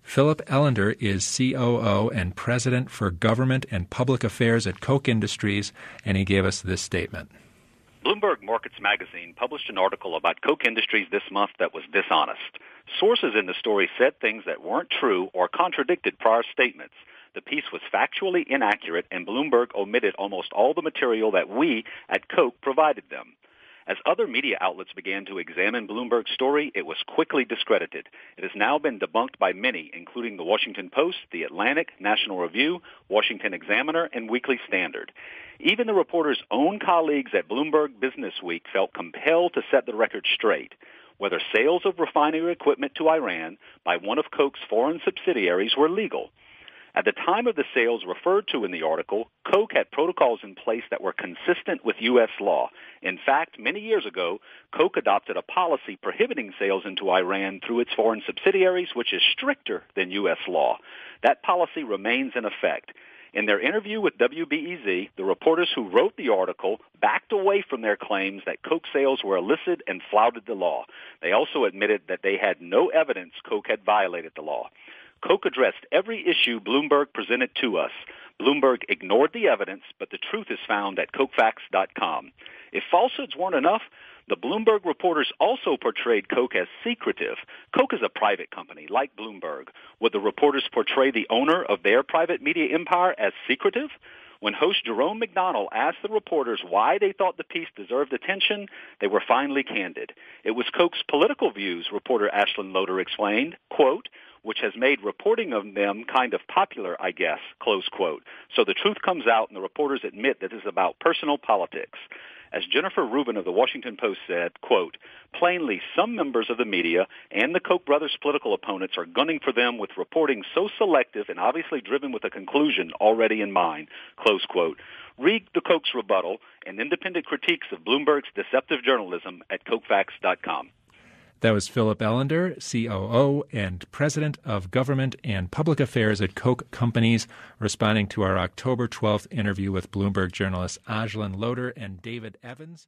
Philip Ellender is COO and President for Government and Public Affairs at Koch Industries, and he gave us this statement. Bloomberg Markets Magazine published an article about Koch Industries this month that was dishonest. Sources in the story said things that weren't true or contradicted prior statements. The piece was factually inaccurate, and Bloomberg omitted almost all the material that we at Koch provided them. As other media outlets began to examine Bloomberg's story, it was quickly discredited. It has now been debunked by many, including the Washington Post, The Atlantic, National Review, Washington Examiner, and Weekly Standard. Even the reporter's own colleagues at Bloomberg Business Week felt compelled to set the record straight. Whether sales of refinery equipment to Iran by one of Koch's foreign subsidiaries were legal. At the time of the sales referred to in the article, Koch had protocols in place that were consistent with U.S. law. In fact, many years ago, Koch adopted a policy prohibiting sales into Iran through its foreign subsidiaries, which is stricter than U.S. law. That policy remains in effect. In their interview with WBEZ, the reporters who wrote the article backed away from their claims that Koch sales were illicit and flouted the law. They also admitted that they had no evidence Koch had violated the law. Koch addressed every issue Bloomberg presented to us. Bloomberg ignored the evidence, but the truth is found at KochFacts.com. If falsehoods weren't enough, the Bloomberg reporters also portrayed Koch as secretive. Koch is a private company, like Bloomberg. Would the reporters portray the owner of their private media empire as secretive? When host Jerome McDonnell asked the reporters why they thought the piece deserved attention, they were finally candid. It was Koch's political views, reporter Ashlyn Loder explained, quote, which has made reporting of them kind of popular, I guess, close quote. So the truth comes out and the reporters admit that it's about personal politics. As Jennifer Rubin of the Washington Post said, quote, plainly some members of the media and the Koch brothers' political opponents are gunning for them with reporting so selective and obviously driven with a conclusion already in mind, close quote. Read the Koch's rebuttal and independent critiques of Bloomberg's deceptive journalism at KochFacts.com. That was Philip Ellender, COO and President of Government and Public Affairs at Koch Companies, responding to our October 12th interview with Bloomberg journalists Ashlyn Loder and David Evans.